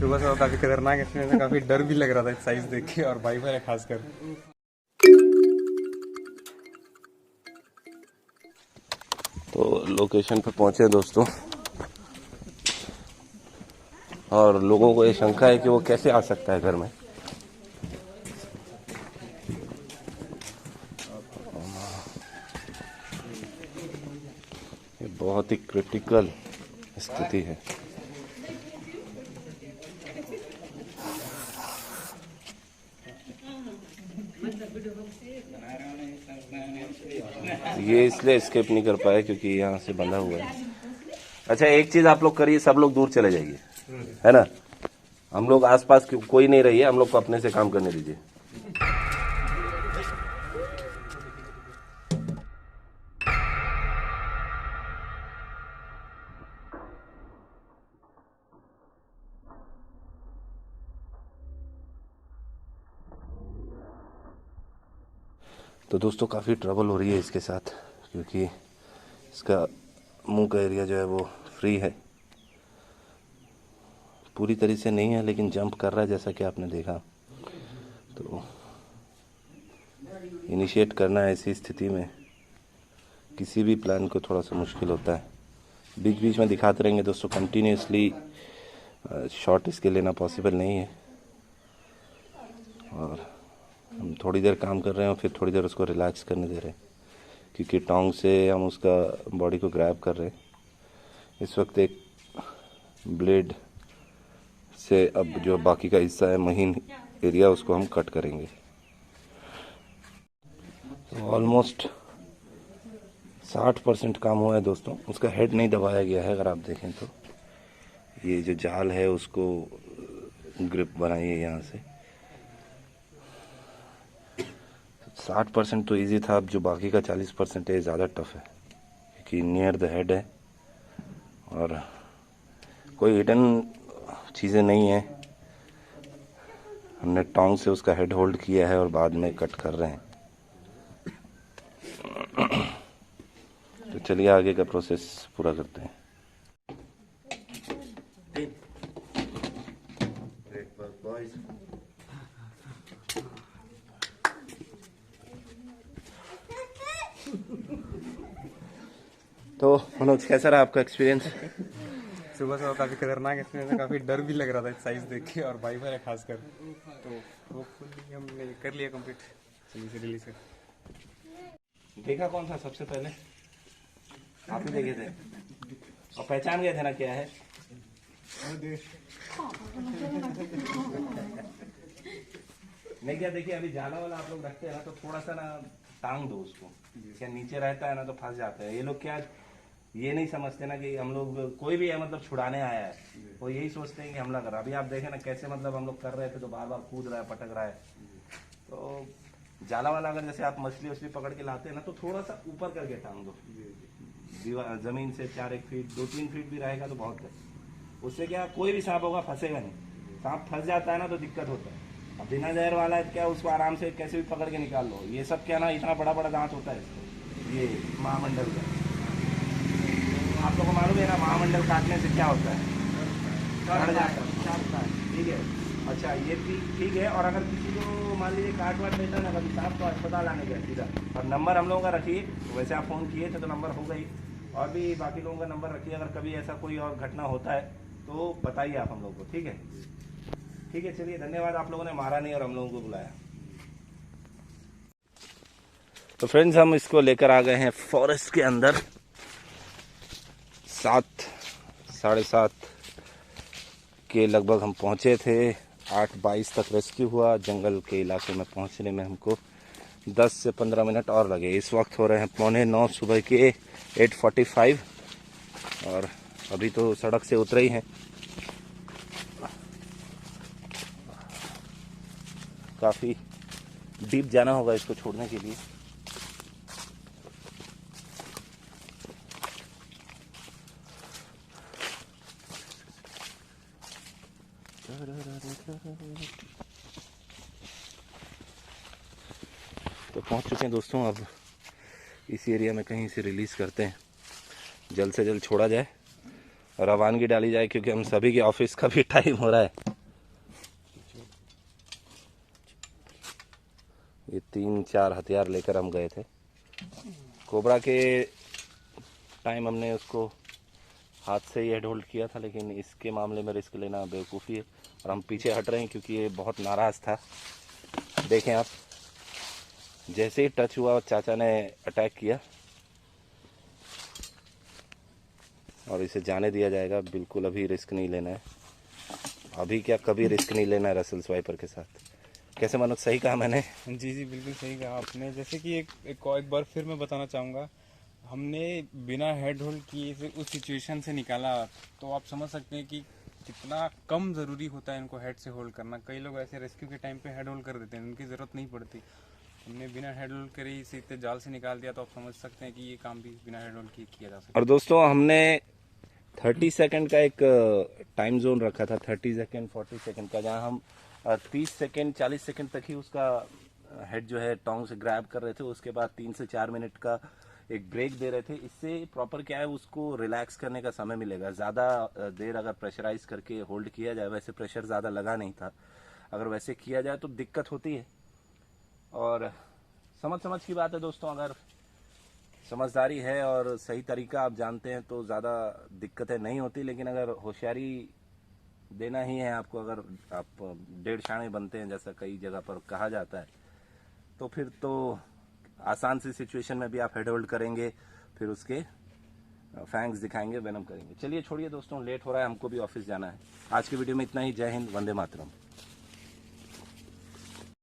सुबह सुबह काफी खतरनाक एक्सपीरियंस है, काफी डर भी लग रहा था साइज देख के और वाईफाई है खासकर। तो लोकेशन पे पहुंचे दोस्तों, और लोगों को ये शंका है कि वो कैसे आ सकता है घर में। ये बहुत ही क्रिटिकल स्थिति है। ये इसलिए एस्केप नहीं कर पाया क्योंकि यहाँ से बंधा हुआ है। अच्छा, एक चीज आप लोग करिए, सब लोग दूर चले जाइए, है ना। हम लोग आसपास कोई नहीं रहिए, हम लोग को अपने से काम करने दीजिए। तो दोस्तों काफ़ी ट्रबल हो रही है इसके साथ, क्योंकि इसका मुंह का एरिया जो है वो फ्री है, पूरी तरह से नहीं है, लेकिन जंप कर रहा है जैसा कि आपने देखा। तो इनिशिएट करना ऐसी स्थिति में किसी भी प्लान को थोड़ा सा मुश्किल होता है। बीच बीच में दिखाते रहेंगे दोस्तों, कंटिन्यूसली शॉट इसके लेना पॉसिबल नहीं है। और हम थोड़ी देर काम कर रहे हैं और फिर थोड़ी देर उसको रिलैक्स करने दे रहे हैं, क्योंकि टोंग से हम उसका बॉडी को ग्रैब कर रहे हैं। इस वक्त एक ब्लेड से अब जो बाकी का हिस्सा है, महीन एरिया, उसको हम कट करेंगे। तो ऑलमोस्ट 60% काम हुआ है दोस्तों। उसका हेड नहीं दबाया गया है, अगर आप देखें तो ये जो जाल है उसको ग्रिप बनाइए यहाँ से। 60% तो इजी था, अब जो बाकी का 40% है ज़्यादा टफ है, क्योंकि नियर द हेड है और कोई हिडन चीज़ें नहीं है। हमने टोंग से उसका हेड होल्ड किया है और बाद में कट कर रहे हैं। तो चलिए आगे का प्रोसेस पूरा करते हैं। तो मनोज, कैसा रहा आपका एक्सपीरियंस? सुबह सुबह काफी खतरनाक एक्सपीरियंस है, काफी डर भी लग रहा था साइज देख के और वाईफाई है खासकर। तो होपफुली हमने कर लिया कंप्लीट, चलिए से रिलीज कर। देखा कौन था सबसे पहले? आप ही देखे थे और पहचान गए थे ना क्या है? नहीं क्या, देखिए अभी जाला वाला आप लोग रखते हैं ना, तो थोड़ा सा ना टांग दो उसको, क्या नीचे रहता है ना तो फंस जाता है। ये लोग क्या ये नहीं समझते ना कि हम लोग कोई भी है मतलब छुड़ाने आया है, वो यही सोचते हैं कि हमला कर रहा है। अभी आप देखें ना कैसे मतलब हम लोग कर रहे थे तो बार बार कूद रहा है, पटक रहा है। तो जाला वाला अगर जैसे आप मछली उछली पकड़ के लाते हैं ना, तो थोड़ा सा ऊपर करके टांग दो, दीवार जमीन से 4-1 फीट 2-3 फीट भी रहेगा तो बहुत है। उससे क्या कोई भी सांप होगा फंसेगा नहीं। सांप फंस जाता है ना तो दिक्कत होता है। अब बिना जहर वाला है क्या, उसको आराम से कैसे भी पकड़ के निकाल लो। ये सब क्या ना, इतना बड़ा बड़ा दांत होता है इसको, ये महामंडल का। आप लोगों को मालूम है ना महामंडल काटने से क्या होता है, कट जाता है। ठीक है, अच्छा ये ठीक है। और अगर किसी को मान लीजिए काट वाट लेता है ना कभी सांप, तो अस्पताल आने गया सीधा। और नंबर हम लोगों का रखिए, वैसे आप फ़ोन किए थे तो नंबर हो गई, और भी बाकी लोगों का नंबर रखिए। अगर कभी ऐसा कोई और घटना होता है तो बताइए आप हम लोग को, ठीक है? ठीक है, चलिए धन्यवाद, आप लोगों ने मारा नहीं और हम लोगों को बुलाया। तो फ्रेंड्स, हम इसको लेकर आ गए हैं फॉरेस्ट के अंदर। 7-7:30 के लगभग हम पहुंचे थे। 8:22 तक रेस्क्यू हुआ। जंगल के इलाके में पहुंचने में हमको 10 से 15 मिनट और लगे। इस वक्त हो रहे हैं 8:45 सुबह के 8:45, और अभी तो सड़क से उतरे ही हैं। काफ़ी डीप जाना होगा इसको छोड़ने के लिए। तो पहुंच चुके हैं दोस्तों। अब इस एरिया में कहीं से रिलीज़ करते हैं, जल्द से जल्द छोड़ा जाए और रवानगी डाली जाए, क्योंकि हम सभी के ऑफिस का भी टाइम हो रहा है। ये 3-4 हथियार लेकर हम गए थे। कोबरा के टाइम हमने उसको हाथ से ही हेड होल्ड किया था, लेकिन इसके मामले में रिस्क लेना बेवकूफ़ी है और हम पीछे हट रहे हैं क्योंकि ये बहुत नाराज़ था। देखें आप, जैसे ही टच हुआ चाचा ने अटैक किया और इसे जाने दिया जाएगा। बिल्कुल अभी रिस्क नहीं लेना है, अभी क्या कभी रिस्क नहीं लेना है रसल स्वाइपर के साथ। कैसे मनोज, सही कहा मैंने? जी जी बिल्कुल सही कहा आपने। जैसे कि एक बार फिर मैं बताना चाहूँगा, हमने बिना हेड होल्ड किए से उस सिचुएशन से निकाला, तो आप समझ सकते हैं कि कितना कम ज़रूरी होता है इनको हेड से होल्ड करना। कई लोग ऐसे रेस्क्यू के टाइम पे हेड होल्ड कर देते हैं, उनकी ज़रूरत नहीं पड़ती। हमने बिना हेड होल्ड करे ही सीधे जाल से निकाल दिया, तो आप समझ सकते हैं कि ये काम भी बिना हेड होल्ड किया जा सकता है। और दोस्तों, हमने 30 सेकंड का एक टाइम जोन रखा था, 30 सेकंड 40 सेकंड का, जहां हम 30 सेकंड 40 सेकंड तक ही उसका हेड जो है टोंग से ग्रैब कर रहे थे। उसके बाद 3 से 4 मिनट का एक ब्रेक दे रहे थे। इससे प्रॉपर क्या है, उसको रिलैक्स करने का समय मिलेगा। ज़्यादा देर अगर प्रेशराइज करके होल्ड किया जाए, वैसे प्रेशर ज़्यादा लगा नहीं था, अगर वैसे किया जाए तो दिक्कत होती है। और समझ की बात है दोस्तों, अगर समझदारी है और सही तरीका आप जानते हैं तो ज़्यादा दिक्कतें नहीं होती। लेकिन अगर होशियारी देना ही है आपको, अगर आप 1.5 शाणे बनते हैं जैसा कई जगह पर कहा जाता है, तो फिर तो आसान सी सिचुएशन में भी आप हेड होल्ड करेंगे, फिर उसके फैंग्स दिखाएंगे, वेनम करेंगे। चलिए छोड़िए दोस्तों, लेट हो रहा है, हमको भी ऑफिस जाना है। आज की वीडियो में इतना ही। जय हिंद, वंदे मातरम।